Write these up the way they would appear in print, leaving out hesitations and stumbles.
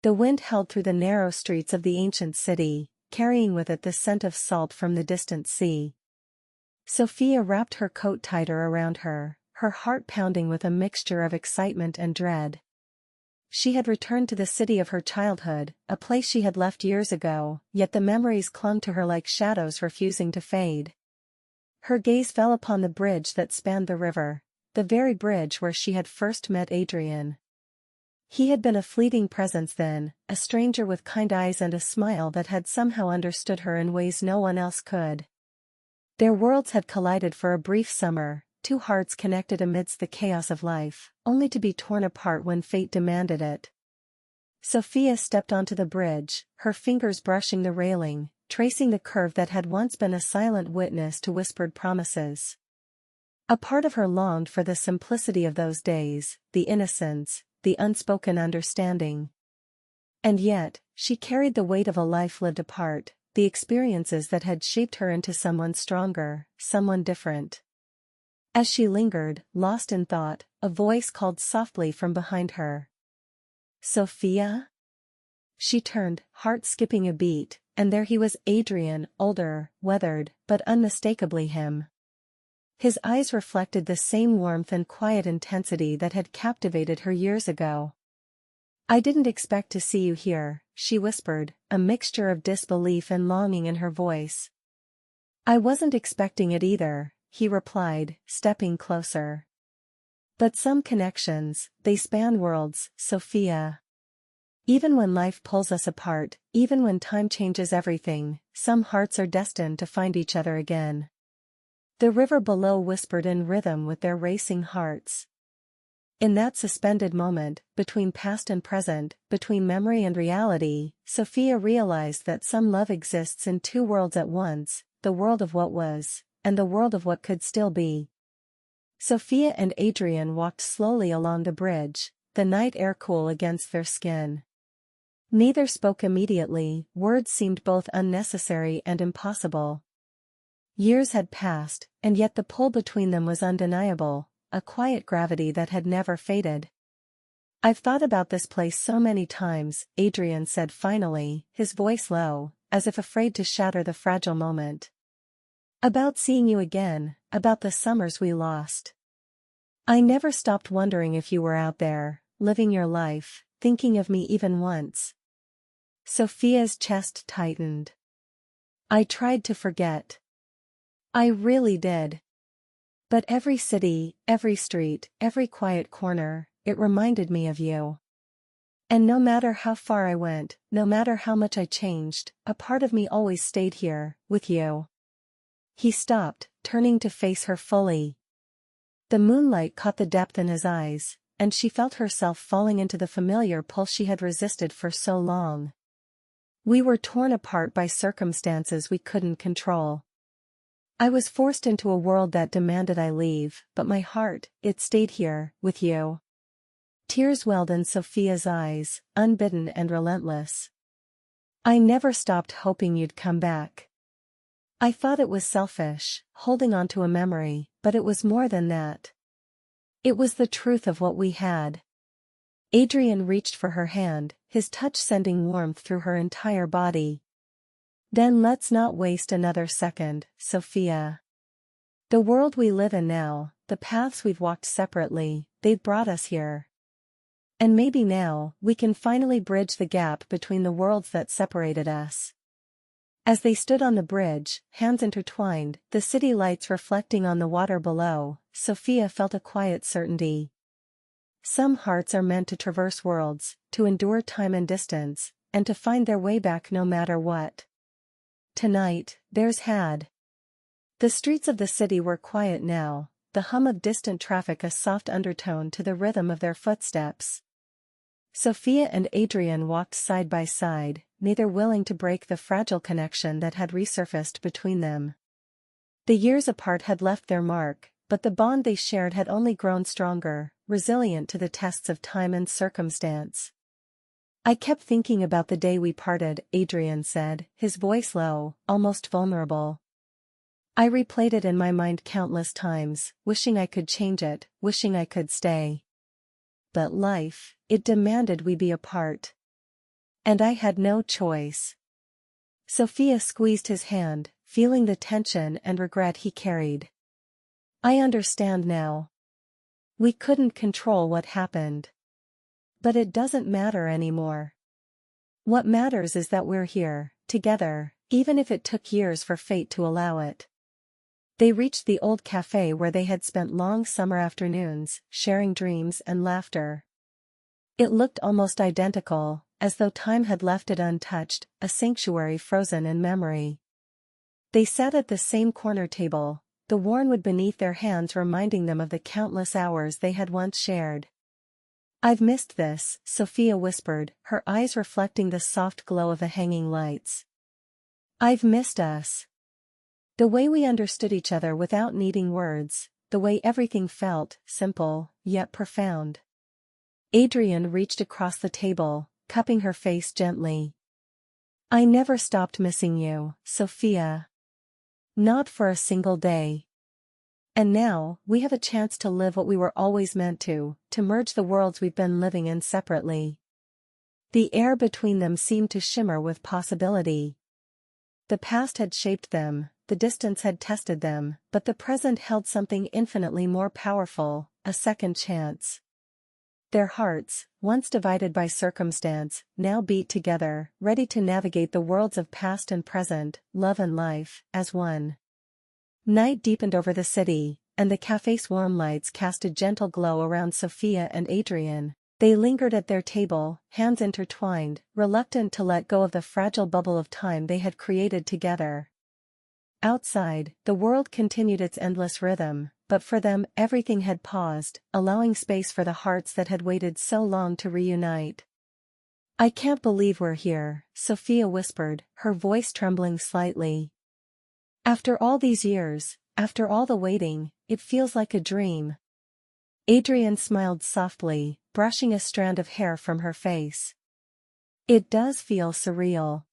The wind held through the narrow streets of the ancient city, carrying with it the scent of salt from the distant sea. Sophia wrapped her coat tighter around her, her heart pounding with a mixture of excitement and dread. She had returned to the city of her childhood, a place she had left years ago, yet the memories clung to her like shadows refusing to fade. Her gaze fell upon the bridge that spanned the river, the very bridge where she had first met Adrian. He had been a fleeting presence then, a stranger with kind eyes and a smile that had somehow understood her in ways no one else could. Their worlds had collided for a brief summer, two hearts connected amidst the chaos of life, only to be torn apart when fate demanded it. Sophia stepped onto the bridge, her fingers brushing the railing, tracing the curve that had once been a silent witness to whispered promises. A part of her longed for the simplicity of those days, the innocence, the unspoken understanding. And yet, she carried the weight of a life lived apart, the experiences that had shaped her into someone stronger, someone different. As she lingered, lost in thought, a voice called softly from behind her. "Sophia?" She turned, heart skipping a beat, and there he was, Adrian, older, weathered, but unmistakably him. His eyes reflected the same warmth and quiet intensity that had captivated her years ago. "I didn't expect to see you here," she whispered, a mixture of disbelief and longing in her voice. "I wasn't expecting it either," he replied, stepping closer. "But some connections, they span worlds, Sophia. Even when life pulls us apart, even when time changes everything, some hearts are destined to find each other again." The river below whispered in rhythm with their racing hearts. In that suspended moment, between past and present, between memory and reality, Sophia realized that some love exists in two worlds at once, the world of what was, and the world of what could still be. Sophia and Adrian walked slowly along the bridge, the night air cool against their skin. Neither spoke immediately, words seemed both unnecessary and impossible. Years had passed, and yet the pull between them was undeniable, a quiet gravity that had never faded. "I've thought about this place so many times," Adrian said finally, his voice low, as if afraid to shatter the fragile moment. "About seeing you again, about the summers we lost. I never stopped wondering if you were out there, living your life, thinking of me even once." Sophia's chest tightened. "I tried to forget. I really did. But every city, every street, every quiet corner, it reminded me of you. And no matter how far I went, no matter how much I changed, a part of me always stayed here, with you." He stopped, turning to face her fully. The moonlight caught the depth in his eyes, and she felt herself falling into the familiar pull she had resisted for so long. "We were torn apart by circumstances we couldn't control. I was forced into a world that demanded I leave, but my heart, it stayed here, with you." Tears welled in Sophia's eyes, unbidden and relentless. "I never stopped hoping you'd come back. I thought it was selfish, holding on to a memory, but it was more than that. It was the truth of what we had." Adrian reached for her hand, his touch sending warmth through her entire body. "Then let's not waste another second, Sophia. The world we live in now, the paths we've walked separately, they've brought us here. And maybe now, we can finally bridge the gap between the worlds that separated us." As they stood on the bridge, hands intertwined, the city lights reflecting on the water below, Sophia felt a quiet certainty. Some hearts are meant to traverse worlds, to endure time and distance, and to find their way back no matter what. Tonight, theirs had. The streets of the city were quiet now, the hum of distant traffic a soft undertone to the rhythm of their footsteps. Sophia and Adrian walked side by side, neither willing to break the fragile connection that had resurfaced between them. The years apart had left their mark, but the bond they shared had only grown stronger, resilient to the tests of time and circumstance. "I kept thinking about the day we parted," Adrian said, his voice low, almost vulnerable. "I replayed it in my mind countless times, wishing I could change it, wishing I could stay. But life, it demanded we be apart. And I had no choice. Sophia squeezed his hand, feeling the tension and regret he carried. I understand now. We couldn't control what happened. But it doesn't matter anymore. What matters is that we're here, together, even if it took years for fate to allow it. They reached the old cafe where they had spent long summer afternoons, sharing dreams and laughter. It looked almost identical, as though time had left it untouched, a sanctuary frozen in memory. They sat at the same corner table, the worn wood beneath their hands reminding them of the countless hours they had once shared. I've missed this, Sophia whispered, her eyes reflecting the soft glow of the hanging lights. I've missed us. The way we understood each other without needing words, the way everything felt, simple, yet profound. Adrian reached across the table, cupping her face gently. I never stopped missing you, Sophia. Not for a single day. And now, we have a chance to live what we were always meant to merge the worlds we've been living in separately. The air between them seemed to shimmer with possibility. The past had shaped them, the distance had tested them, but the present held something infinitely more powerful, a second chance. Their hearts, once divided by circumstance, now beat together, ready to navigate the worlds of past and present, love and life, as one. Night deepened over the city, and the cafe's warm lights cast a gentle glow around Sophia and Adrian. They lingered at their table, hands intertwined, reluctant to let go of the fragile bubble of time they had created together. Outside, the world continued its endless rhythm, but for them everything had paused, allowing space for the hearts that had waited so long to reunite. I can't believe we're here, Sophia whispered, her voice trembling slightly. After all these years, after all the waiting, it feels like a dream. Adrian smiled softly, brushing a strand of hair from her face. It does feel surreal.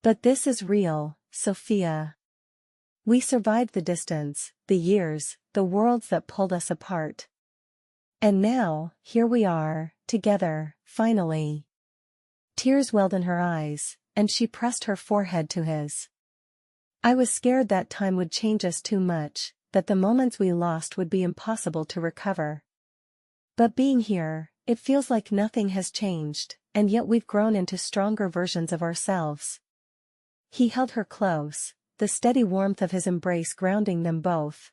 But this is real, Sophia. We survived the distance, the years, the worlds that pulled us apart. And now, here we are, together, finally. Tears welled in her eyes, and she pressed her forehead to his. I was scared that time would change us too much, that the moments we lost would be impossible to recover. But being here, it feels like nothing has changed, and yet we've grown into stronger versions of ourselves. He held her close, the steady warmth of his embrace grounding them both.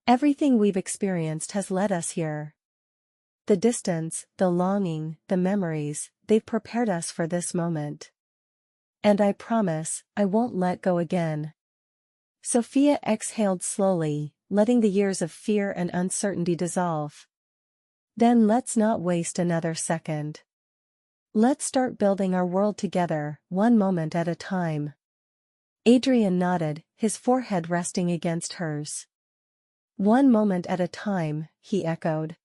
Everything we've experienced has led us here. The distance, the longing, the memories, they've prepared us for this moment. And I promise, I won't let go again. Sophia exhaled slowly, letting the years of fear and uncertainty dissolve. Then let's not waste another second. Let's start building our world together, one moment at a time. Adrian nodded, his forehead resting against hers. One moment at a time, he echoed.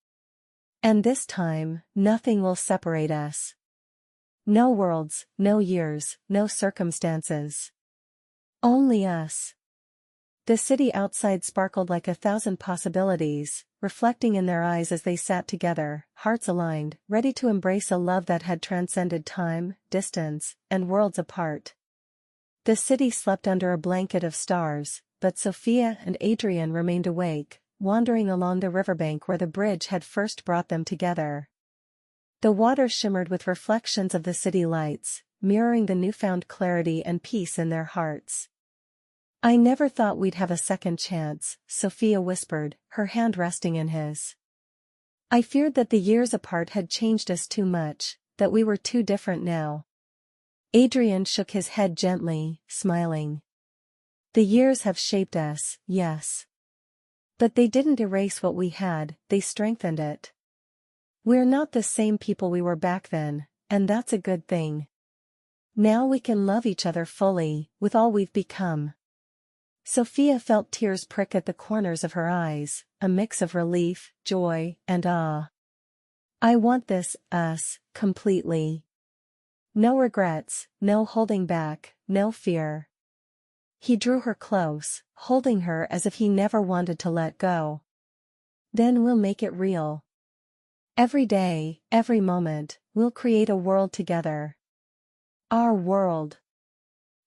And this time, nothing will separate us. No worlds, no years, no circumstances. Only us. The city outside sparkled like 1,000 possibilities, reflecting in their eyes as they sat together, hearts aligned, ready to embrace a love that had transcended time, distance, and worlds apart. The city slept under a blanket of stars, but Sophia and Adrian remained awake, wandering along the riverbank where the bridge had first brought them together. The water shimmered with reflections of the city lights, mirroring the newfound clarity and peace in their hearts. I never thought we'd have a second chance, Sophia whispered, her hand resting in his. I feared that the years apart had changed us too much, that we were too different now. Adrian shook his head gently, smiling. The years have shaped us, yes. But they didn't erase what we had, they strengthened it. We're not the same people we were back then, and that's a good thing. Now we can love each other fully, with all we've become. Sophia felt tears prick at the corners of her eyes, a mix of relief, joy, and awe. I want this, us, completely. No regrets, no holding back, no fear. He drew her close, holding her as if he never wanted to let go. Then we'll make it real. Every day, every moment, we'll create a world together. Our world.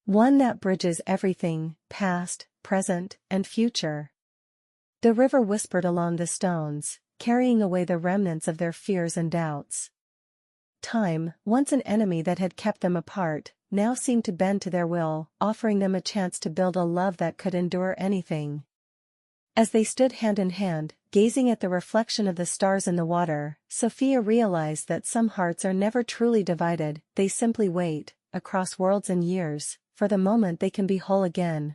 One that bridges everything, past, present, and future. The river whispered along the stones, carrying away the remnants of their fears and doubts. Time, once an enemy that had kept them apart, now seemed to bend to their will, offering them a chance to build a love that could endure anything. As they stood hand in hand, gazing at the reflection of the stars in the water, Sophia realized that some hearts are never truly divided, they simply wait, across worlds and years, for the moment they can be whole again.